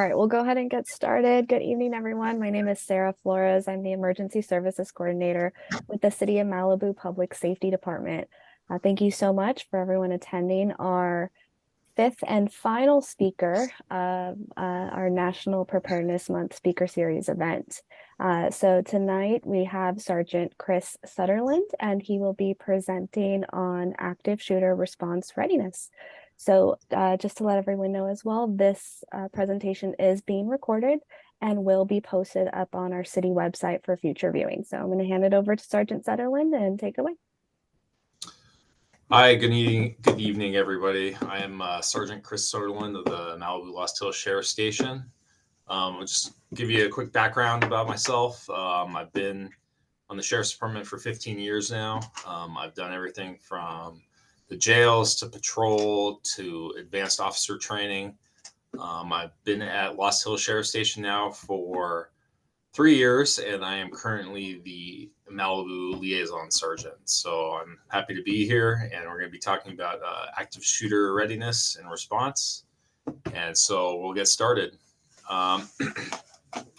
right, we'll go ahead and get started. Good evening, everyone. My name is Sarah Flores. I'm the Emergency Services Coordinator with the City of Malibu Public Safety Department. Thank you so much for everyone attending our fifth and final speaker of our National Preparedness Month Speaker Series event. So tonight we have Sergeant Chris Sutherland, and he will be presenting on active shooter response readiness. So just to let everyone know as well, this presentation is being recorded and will be posted up on our city website for future viewing. So I'm going to hand it over to Sergeant Sutherland and take it away. Hi, good evening, everybody. I am Sergeant Chris Sutherland of the Malibu Lost Hills Sheriff Station. I'll just give you a quick background about myself. I've been on the Sheriff's Department for 15 years now. I've done everything from the jails to patrol to advanced officer training. I've been at Lost Hills Sheriff Station now for 3 years, and I am currently the Malibu liaison sergeant. So I'm happy to be here, and we're going to be talking about active shooter readiness and response. And so we'll get started.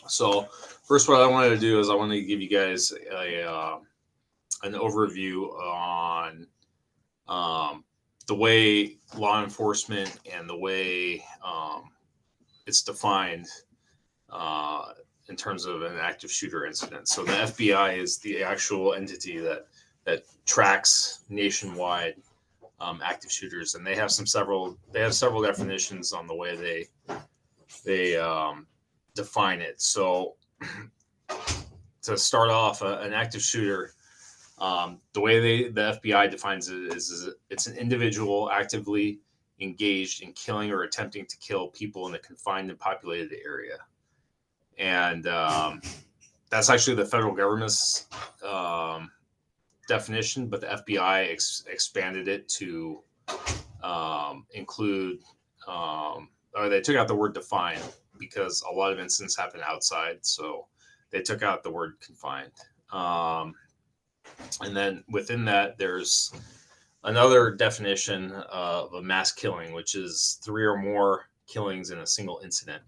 So first, what I wanted to do is I want to give you guys an overview on the way law enforcement and the way it's defined in terms of an active shooter incident. So the FBI is the actual entity that tracks nationwide active shooters, and they have several definitions on the way they define it. So to start off, an active shooter, the way the FBI defines it is it's an individual actively engaged in killing or attempting to kill people in a confined and populated area. And that's actually the federal government's definition, but the FBI expanded it to include, or they took out the word define because a lot of incidents happen outside, so they took out the word confined. And then within that, there's another definition of a mass killing, which is 3 or more killings in a single incident.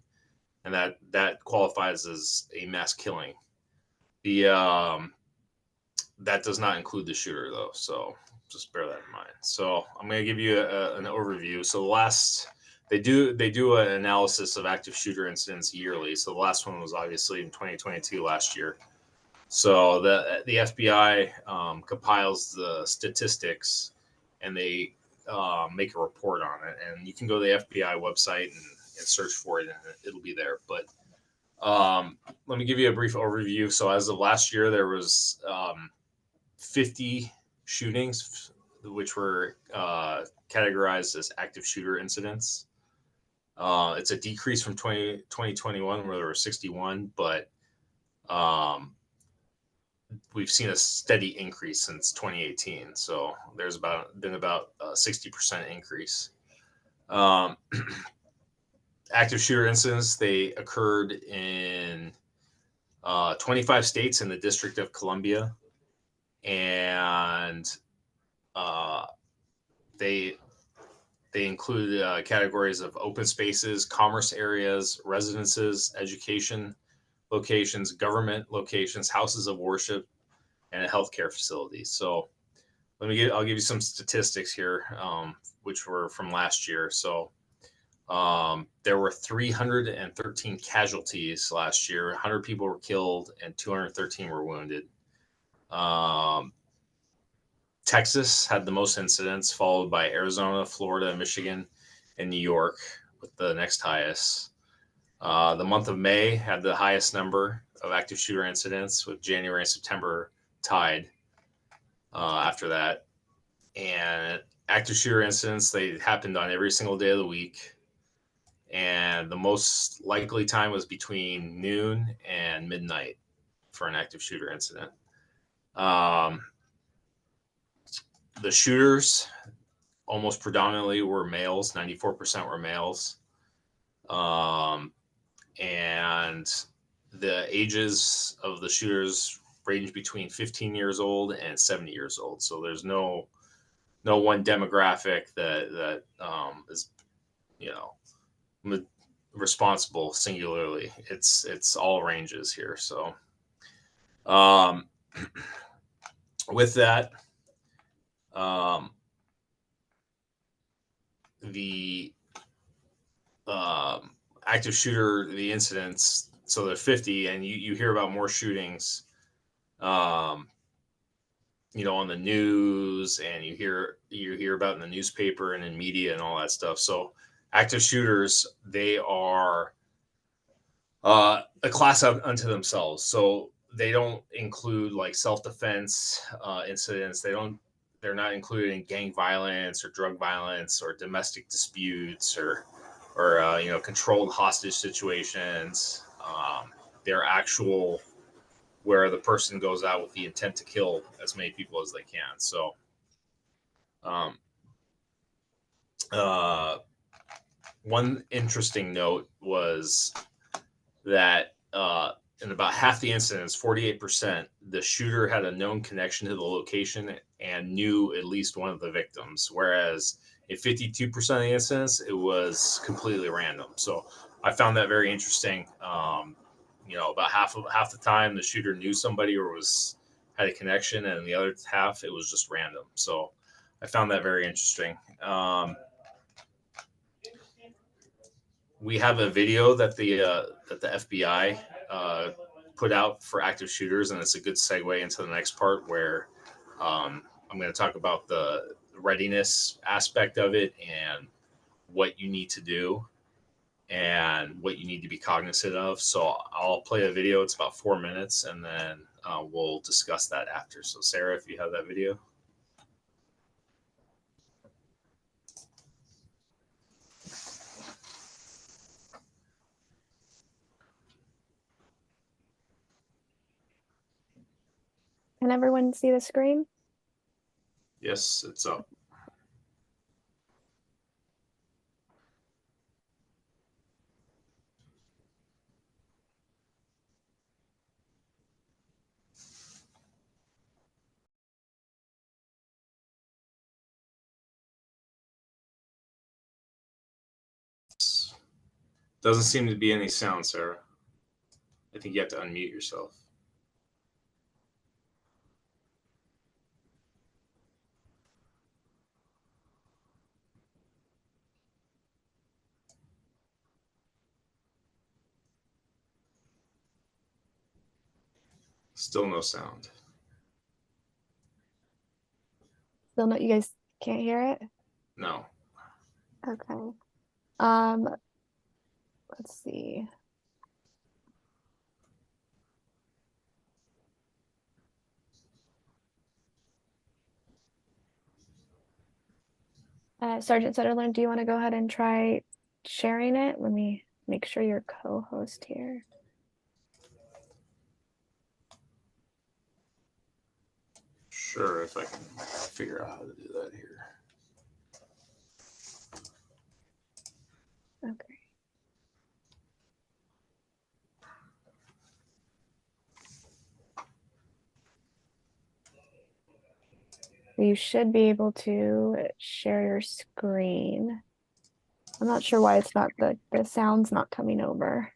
And that qualifies as a mass killing. That does not include the shooter, though, so just bear that in mind. So I'm going to give you an overview. So they do an analysis of active shooter incidents yearly. So the last one was obviously in 2022 last year. So the FBI compiles the statistics, and they make a report on it. And you can go to the FBI website and search for it, and it'll be there. But let me give you a brief overview. So as of last year, there was 50 shootings, which were categorized as active shooter incidents. It's a decrease from 2021, where there were 61, but we've seen a steady increase since 2018. So there's been about a 60% increase. Active shooter incidents, they occurred in 25 states in the District of Columbia, and they include categories of open spaces, commerce areas, residences, education locations, government locations, houses of worship, and a healthcare facility. So I'll give you some statistics here, which were from last year. So there were 313 casualties last year. 100 people were killed and 213 were wounded. Texas had the most incidents, followed by Arizona, Florida, Michigan, and New York with the next highest. The month of May had the highest number of active shooter incidents, with January and September tied after that. And active shooter incidents, they happened on every single day of the week. And the most likely time was between noon and midnight for an active shooter incident. The shooters almost predominantly were males. 94% were males. And the ages of the shooters range between 15 years old and 70 years old. So there's no one demographic that is, responsible singularly. It's all ranges here. So um, with that, um, the active shooter, the incidents, so they're 50, and you hear about more shootings, um, on the news, and you hear about in the newspaper and in media and all that stuff. So active shooters, they are a class unto themselves. So they don't include like self-defense incidents. They're not included in gang violence or drug violence or domestic disputes or controlled hostage situations. They're actual where the person goes out with the intent to kill as many people as they can. So um, uh, one interesting note was that in about half the incidents, 48%, the shooter had a known connection to the location and knew at least one of the victims, whereas in 52% of the incidents, it was completely random. So I found that very interesting. About half the time, the shooter knew somebody or had a connection, and the other half, it was just random. So I found that very interesting. We have a video that the FBI put out for active shooters, and it's a good segue into the next part where I'm going to talk about the readiness aspect of it and what you need to do and what you need to be cognizant of. So I'll play a video. It's about 4 minutes, and then we'll discuss that after. So Sarah, if you have that video. Can everyone see the screen? Yes, it's up. Doesn't seem to be any sound, Sarah. I think you have to unmute yourself. Still no sound. Still no, you guys can't hear it? No. Okay. Let's see. Sergeant Sutherland, do you want to go ahead and try sharing it? Let me make sure you're co-host here. Sure, if I can figure out how to do that here. Okay. You should be able to share your screen. I'm not sure why it's not the sound's not coming over.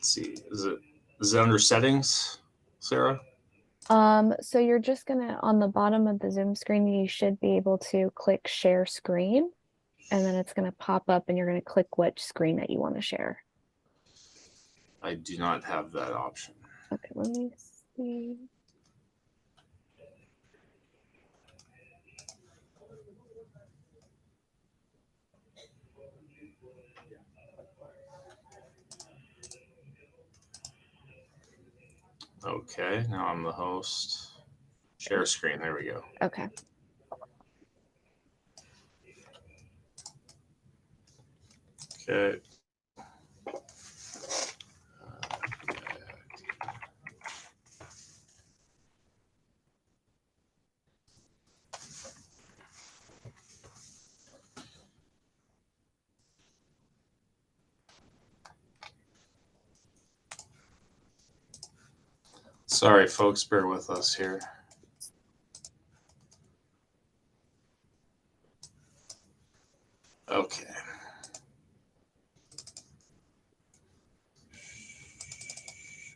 Let's see. Is it under settings, Sarah? So you're just gonna, on the bottom of the Zoom screen, you should be able to click share screen, and then it's gonna pop up and you're gonna click which screen that you want to share. I do not have that option. Okay, let me see. Okay, now I'm the host. Share screen. There we go. Okay. Okay. Sorry, folks, bear with us here. Okay.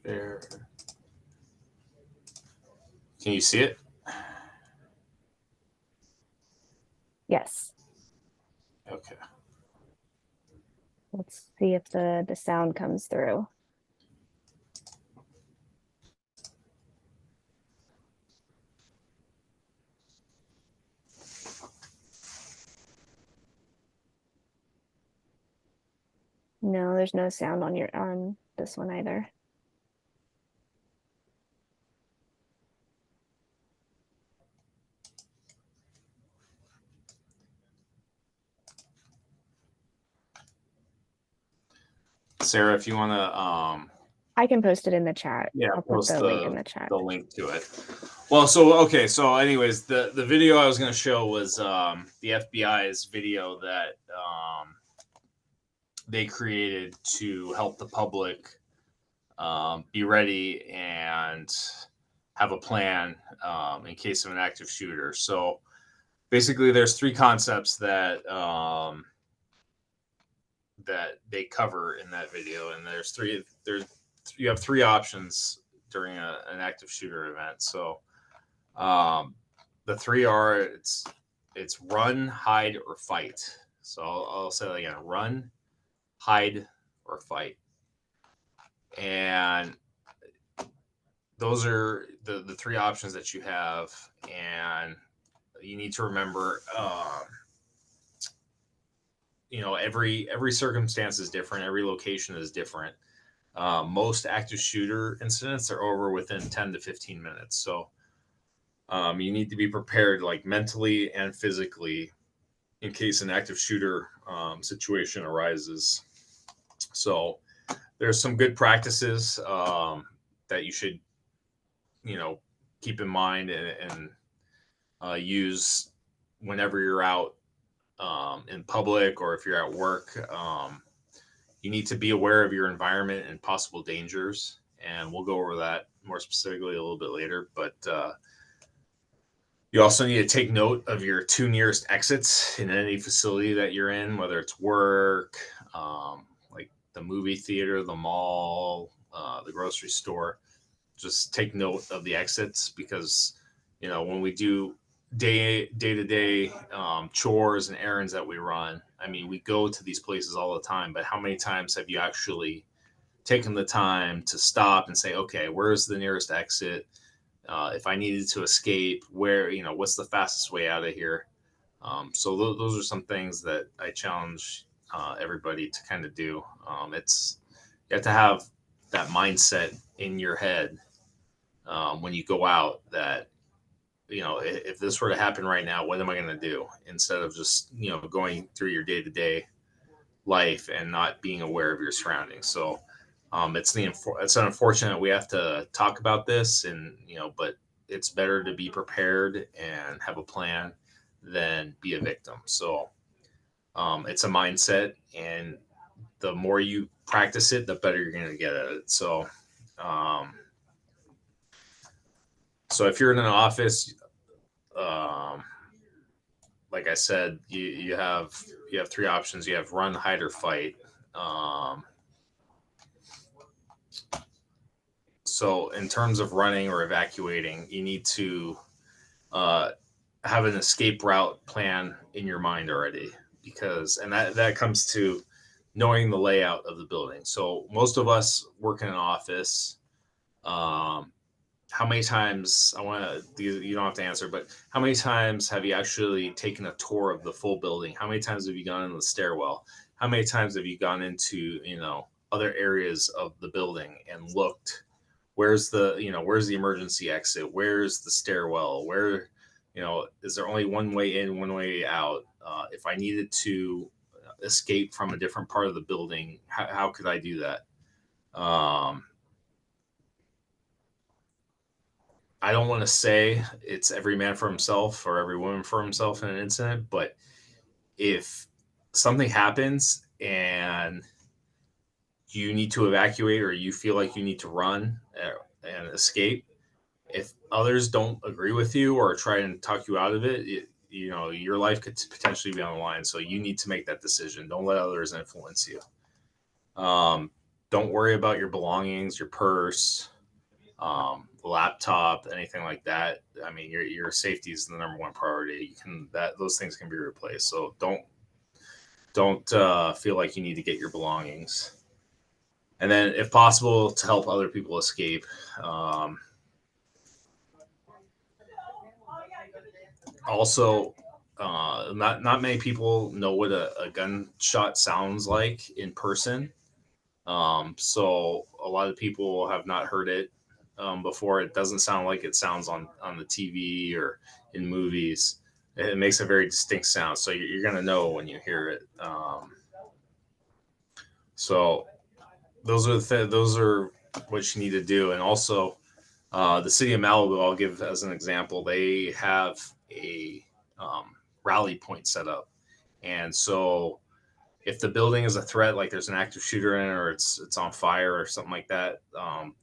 Share. Can you see it? Yes. Okay. Let's see if the sound comes through. No, there's no sound on this one either. Sarah, if you want to, I can post it in the chat. yeah, I'll put post the link in the chat. the link to it. Well, so okay, so anyways, the video I was going to show was the FBI's video that they created to help the public be ready and have a plan in case of an active shooter. So basically, there's three concepts that they cover in that video, and you have three options during an active shooter event. So the three are it's run, hide, or fight. So I'll say that again: run, hide, or fight. And those are the three options that you have, and you need to remember. Every circumstance is different. Every location is different. Most active shooter incidents are over within 10 to 15 minutes. So you need to be prepared, like mentally and physically, in case an active shooter situation arises. So there's some good practices that you should, keep in mind and use whenever you're out in public or if you're at work. You need to be aware of your environment and possible dangers, and we'll go over that more specifically a little bit later. But you also need to take note of your two nearest exits in any facility that you're in, whether it's work, like the movie theater, the mall, the grocery store. Just take note of the exits because, when we do to day chores and errands that we run, I mean, we go to these places all the time, but how many times have you actually taken the time to stop and say, okay, where's the nearest exit? If I needed to escape, what's the fastest way out of here? So those are some things that I challenge everybody to kind of do. You have to have that mindset in your head when you go out that, if this were to happen right now, what am I going to do? Instead of just, going through your day to day life and not being aware of your surroundings. So it's unfortunate we have to talk about this, and but it's better to be prepared and have a plan than be a victim. So it's a mindset, and the more you practice it, the better you're going to get at it. Um, so if you're in an office, um, like I said, you have three options. You have run, hide, or fight. Um, so in terms of running or evacuating, you need to uh, have an escape route plan in your mind already, because and that comes to knowing the layout of the building. So most of us work in an office. Um, how many times I want to you don't have to answer, but how many times have you actually taken a tour of the full building? How many times have you gone in the stairwell? How many times have you gone into other areas of the building and looked? Where's the emergency exit? Where's the stairwell? Where is there only one way in, one way out? If I needed to escape from a different part of the building, how could I do that? um, I don't want to say it's every man for himself or every woman for himself in an incident, but if something happens and you need to evacuate or you feel like you need to run and escape, if others don't agree with you or try and talk you out of it, your life could potentially be on the line. So you need to make that decision. Don't let others influence you. Um, don't worry about your belongings, your purse, laptop, anything like that. I mean, your safety is the number one priority. You can that those things can be replaced. So don't feel like you need to get your belongings. And then, if possible, to help other people escape. Um, Also, not many people know what a gunshot sounds like in person. So a lot of people have not heard it before. It doesn't sound like it sounds on the TV or in movies. It makes a very distinct sound, so you're gonna know when you hear it. So those are what you need to do, and also the city of Malibu. I'll give as an example. They have a rally point set up, and so if the building is a threat, like there's an active shooter in it or it's on fire or something like that,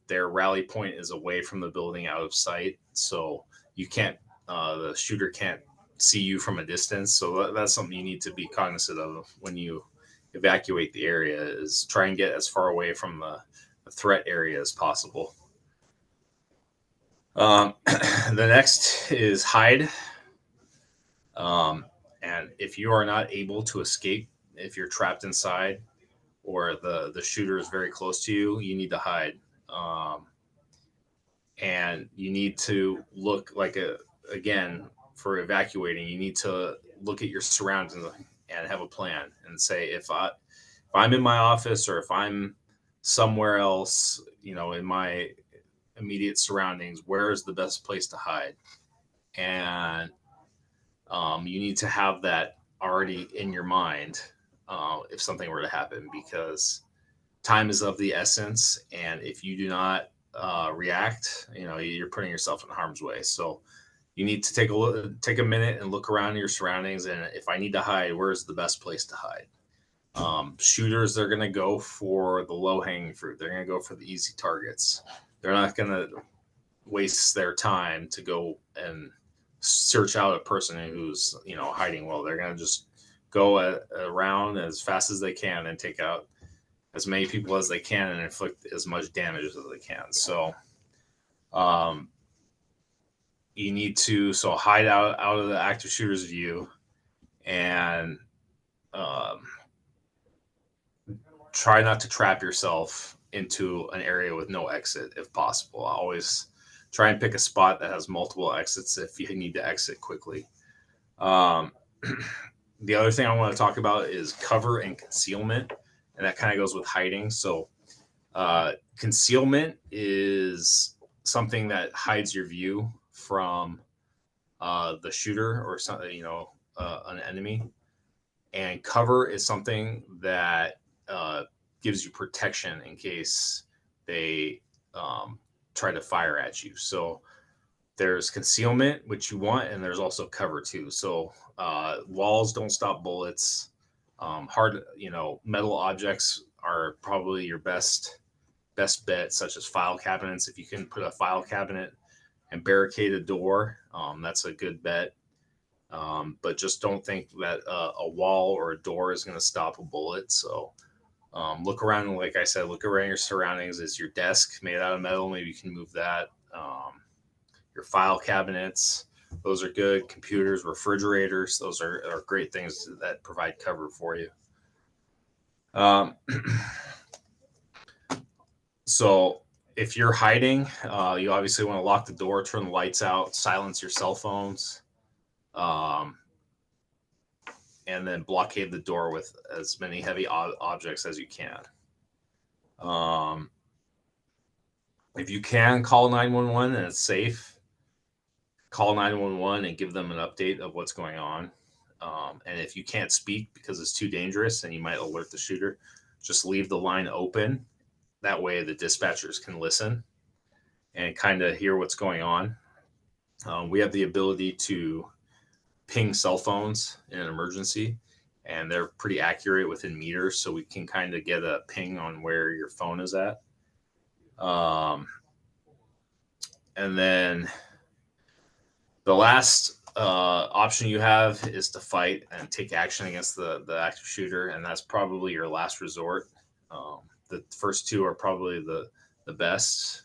their rally point is away from the building, out of sight. So you can't, the shooter can't see you from a distance. So that's something you need to be cognizant of when you evacuate the area. Is try and get as far away from the threat area as possible. The next is hide. Um, and if you are not able to escape, if you're trapped inside, or the shooter is very close to you, you need to hide. Um, and you need to look like again for evacuating. You need to look at your surroundings and have a plan and say if I'm in my office or if I'm somewhere else, in my immediate surroundings, where is the best place to hide? And you need to have that already in your mind if something were to happen, because time is of the essence, and if you do not react, you're putting yourself in harm's way. So you need to take a minute and look around your surroundings, and if I need to hide, where's the best place to hide? Shooters, they're going to go for the low hanging fruit. They're going to go for the easy targets. They're not going to waste their time to go and search out a person who's hiding well. They're going to just go around as fast as they can and take out as many people as they can and inflict as much damage as they can. So um, you need to hide out of the active shooter's view, and um, try not to trap yourself into an area with no exit if possible. Always try and pick a spot that has multiple exits if you need to exit quickly. Um, the other thing I want to talk about is cover and concealment, and that kind of goes with hiding. So concealment is something that hides your view from the shooter or something, an enemy. And cover is something that gives you protection in case they try to fire at you. So there's concealment, which you want, and there's also cover too. So walls don't stop bullets. Hard, metal objects are probably your best bet, such as file cabinets. If you can put a file cabinet and barricade a door, that's a good bet. But just don't think that a wall or a door is going to stop a bullet. So look around, like I said, look around your surroundings. Is your desk made out of metal? Maybe you can move that. Your file cabinets, those are good. Computers, refrigerators, those are great things that provide cover for you. Um, So if you're hiding, you obviously want to lock the door, turn the lights out, silence your cell phones, um, and then blockade the door with as many heavy objects as you can. Um, if you can call 911 and it's safe, call 911 and give them an update of what's going on. And if you can't speak because it's too dangerous and you might alert the shooter, just leave the line open. That way the dispatchers can listen and kind of hear what's going on. We have the ability to ping cell phones in an emergency, and they're pretty accurate within meters, so we can kind of get a ping on where your phone is at. Um, And then the last option you have is to fight and take action against the active shooter, and that's probably your last resort. The first two are probably the best,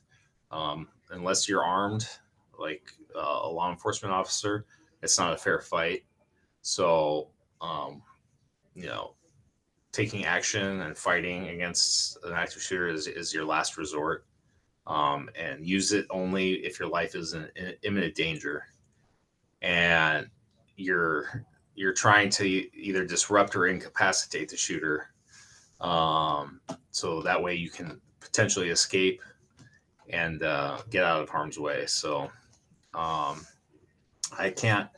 unless you're armed, like a law enforcement officer. It's not a fair fight. So, um, you know, taking action and fighting against an active shooter is your last resort, and use it only if your life is in imminent danger and you're trying to either disrupt or incapacitate the shooter, so that way you can potentially escape and get out of harm's way. So I can't.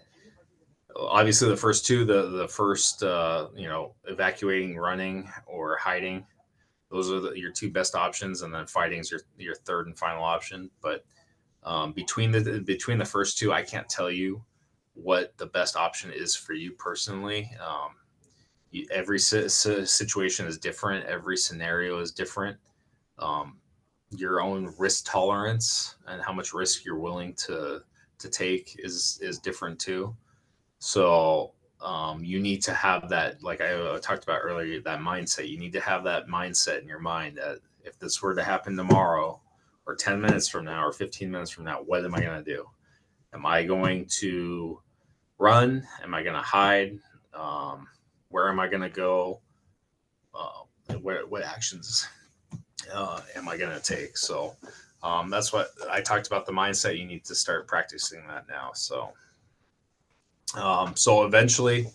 Obviously, the first two, the first, evacuating, running, or hiding, those are your two best options, and then fighting is your third and final option. But between the first two, I can't tell you what the best option is for you personally. Every situation is different. Every scenario is different. Um, your own risk tolerance and how much risk you're willing to take is different too. So you need to have that, like I talked about earlier, that mindset. You need to have that mindset in your mind that if this were to happen tomorrow, or 10 minutes from now, or 15 minutes from now, what am I going to do? Am I going to run? Am I going to hide? Um, where am I going to go? What actions am I going to take? So that's what I talked about, the mindset. You need to start practicing that now. So eventually,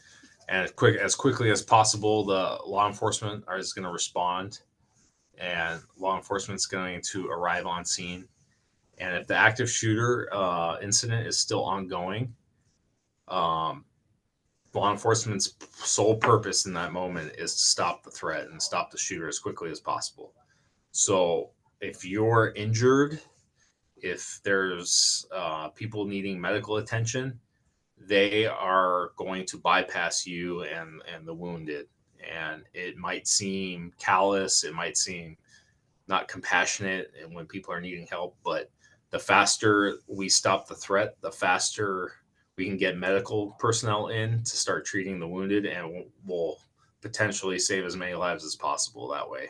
and as quickly as possible, the law enforcement is going to respond, and law enforcement is going to arrive on scene. And if the active shooter incident is still ongoing, um, law enforcement's sole purpose in that moment is to stop the threat and stop the shooter as quickly as possible. So if you're injured, if there's people needing medical attention, they are going to bypass you and the wounded. And it might seem callous, it might seem not compassionate, and when people are needing help, but the faster we stop the threat, the faster we can get medical personnel in to start treating the wounded, and we'll potentially save as many lives as possible that way.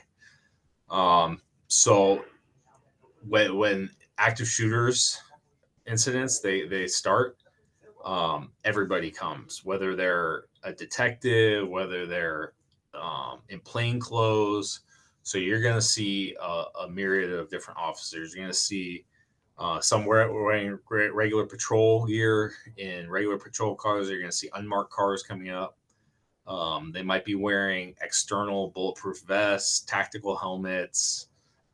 So when active shooters incidents they start, everybody comes, whether they're a detective, whether they're in plain clothes. So you're going to see a myriad of different officers. You're going to see some wearing regular patrol gear in regular patrol cars. You're going to see unmarked cars coming up. They might be wearing external bulletproof vests, tactical helmets,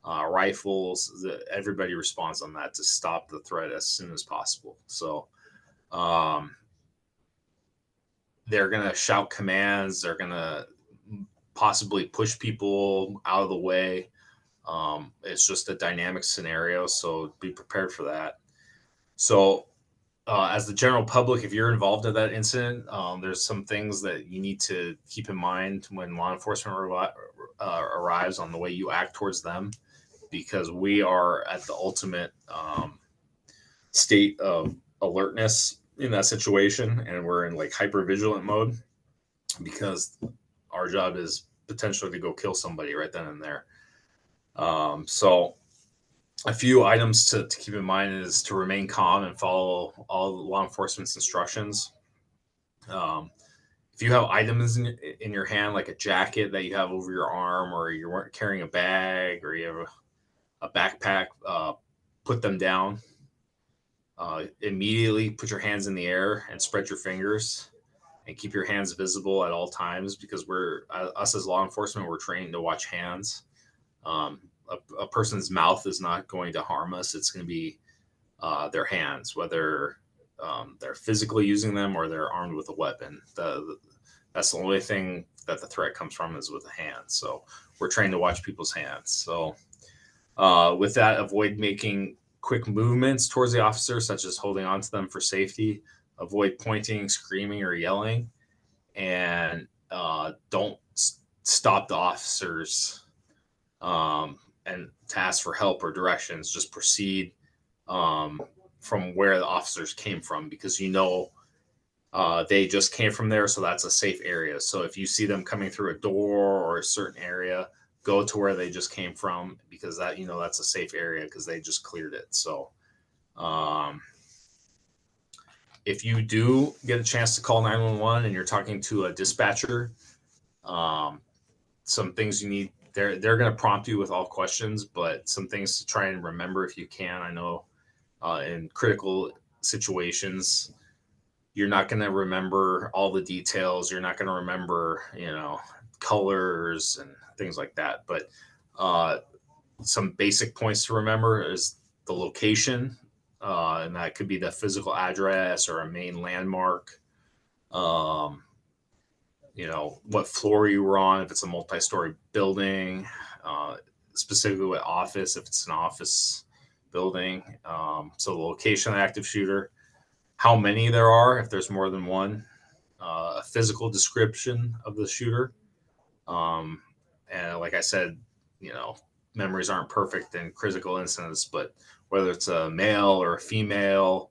rifles. Everybody responds on that to stop the threat as soon as possible. So um, they're going to shout commands. They're going to possibly push people out of the way. It's just a dynamic scenario, so be prepared for that. So, as the general public, if you're involved in that incident, there's some things that you need to keep in mind when law enforcement arrives on the way you act towards them, because we are at the ultimate state of alertness in that situation, and we're in like hyper vigilant mode because our job is potentially to go kill somebody right then and there. So a few items to keep in mind is to remain calm and follow all law enforcement's instructions. Um, if you have items in your hand, like a jacket that you have over your arm, or you're carrying a bag, or you have a backpack, put them down. Immediately put your hands in the air and spread your fingers and keep your hands visible at all times, because us as law enforcement, we're trained to watch hands. A person's mouth is not going to harm us. It's going to be their hands, whether they're physically using them or they're armed with a weapon. That's the only thing that the threat comes from, is with the hands. So we're trained to watch people's hands. So with that, avoid making quick movements towards the officer, such as holding on to them for safety. Avoid pointing, screaming, or yelling, and don't stop the officers and to ask for help or directions. Just proceed um, from where the officers came from, because they just came from there, so that's a safe area. So if you see them coming through a door or a certain area, go to where they just came from, because that's a safe area because they just cleared it. So um, if you do get a chance to call 911 and you're talking to a dispatcher, um, some things you need, they're going to prompt you with all questions, but some things to try and remember if you can. I know in critical situations, you're not going to remember all the details. You're not going to remember, colors and things like that. But uh, some basic points to remember is the location, and that could be the physical address or a main landmark. Um, what floor you were on, if it's a multi-story building, uh, specifically what office, if it's an office building. So the location of the active shooter, how many there are, if there's more than one, a physical description of the shooter. Um, and like I said, you know, memories aren't perfect in critical incidents, but whether it's a male or a female,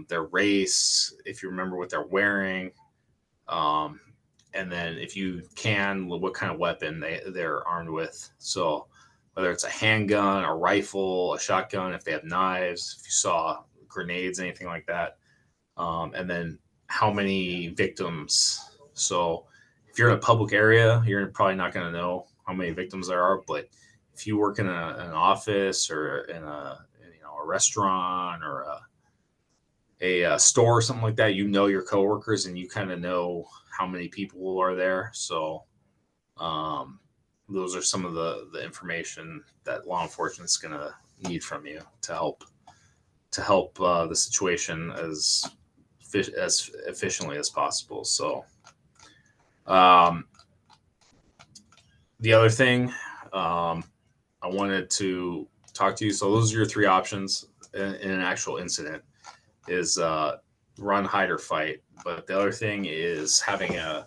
their race, if you remember what they're wearing, um, and then if you can, what kind of weapon they're armed with. So whether it's a handgun, a rifle, a shotgun, if they have knives, if you saw grenades, anything like that, and then how many victims. So if you're in a public area, you're probably not going to know how many victims there are. But if you work in an office or in a restaurant or a store or something like that, your coworkers and you kind of know how many people are there. So um, those are some of the information that law enforcement is going to need from you to help the situation as efficiently as possible. So um, the other thing I wanted to talk to you. So those are your three options in an actual incident: is run, hide, or fight. But the other thing is having a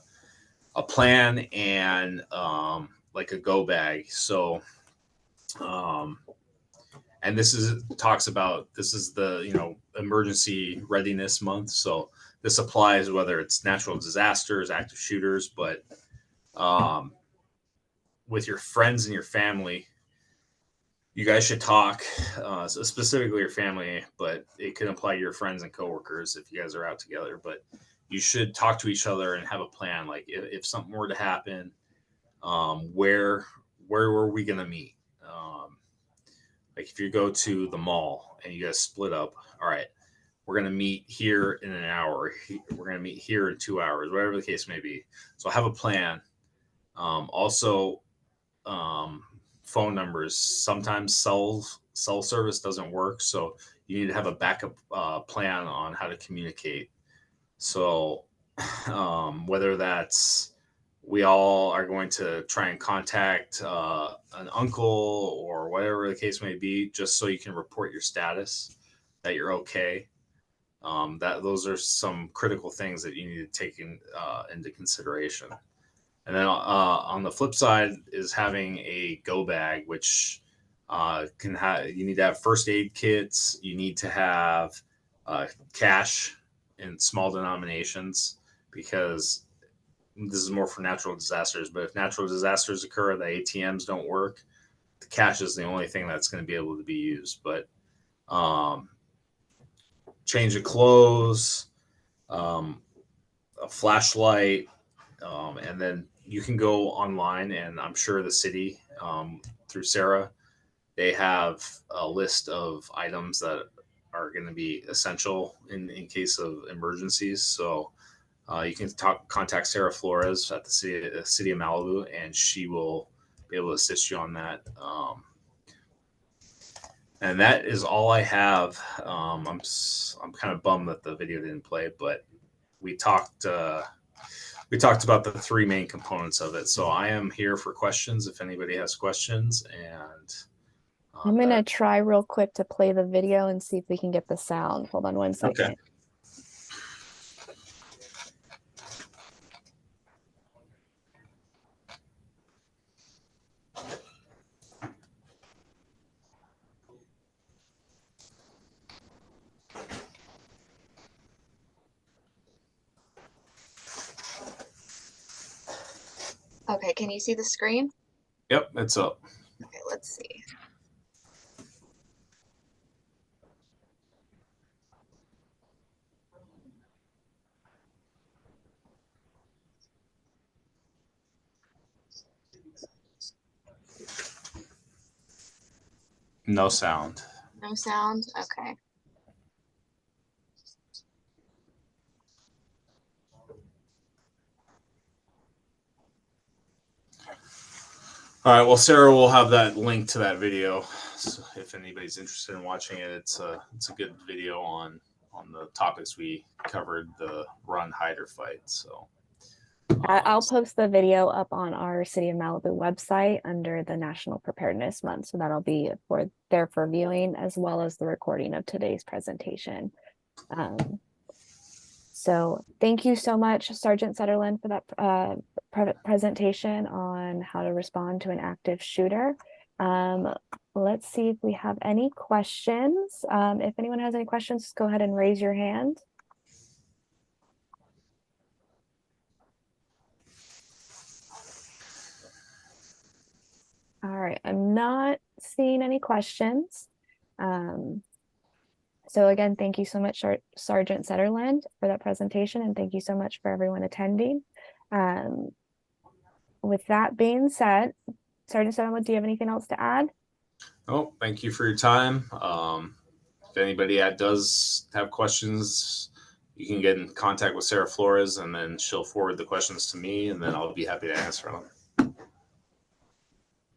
plan and like a go bag. So um, and this is the emergency readiness month. So this applies whether it's natural disasters, active shooters, but um, with your friends and your family, you guys should talk, so specifically your family, but it can apply to your friends and coworkers if you guys are out together. But you should talk to each other and have a plan. Like if something were to happen, where were we gonna meet? Like if you go to the mall and you guys split up, all right, we're gonna meet here in an hour. We're gonna meet here in 2 hours, whatever the case may be. So have a plan. Also, um, phone numbers. Sometimes cell service doesn't work, so you need to have a backup plan on how to communicate. So whether that's we all are going to try and contact an uncle or whatever the case may be, just so you can report your status that you're okay. That those are some critical things that you need to take into consideration. And then on the flip side is having a go bag, which can have you need to have first aid kits. You need to have cash in small denominations, because this is more for natural disasters. But if natural disasters occur, the ATMs don't work. The cash is the only thing that's going to be able to be used. But um, change of clothes, um, a flashlight, and then you can go online, and I'm sure the city, through Sarah, they have a list of items that are going to be essential in case of emergencies. So you can contact Sarah Flores at the city of Malibu, and she will be able to assist you on that. And that is all I have. I'm kind of bummed that the video didn't play, but we talked. We talked about the three main components of it. So I am here for questions if anybody has questions. And I'm gonna that try real quick to play the video and see if we can get the sound. Hold on one okay. second. Okay, can you see the screen? Yep, it's up. Okay, let's see. No sound. No sound? Okay. All right. Well, Sarah will have that link to that video. So if anybody's interested in watching it, it's a good video on the topics we covered, the run, hide, or fight. So I'll post the video up on our City of Malibu website under the National Preparedness Month. So that'll be there for viewing, as well as the recording of today's presentation. So thank you so much, Sergeant Sutherland, for that presentation on how to respond to an active shooter. Let's see if we have any questions. If anyone has any questions, just go ahead and raise your hand. All right, I'm not seeing any questions. So again, thank you so much, Sergeant Sutherland, for that presentation, and thank you so much for everyone attending. With that being said, Sergeant Sutherland, do you have anything else to add? oh, thank you for your time. If anybody does have questions, you can get in contact with Sarah Flores, and then she'll forward the questions to me, and then I'll be happy to answer them.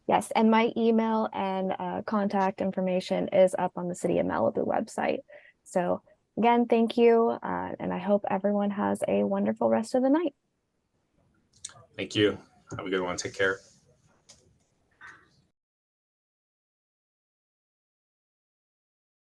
Yes, and my email and contact information is up on the City of Malibu website. So again, thank you, and I hope everyone has a wonderful rest of the night. Thank you. Have a good one. Take care.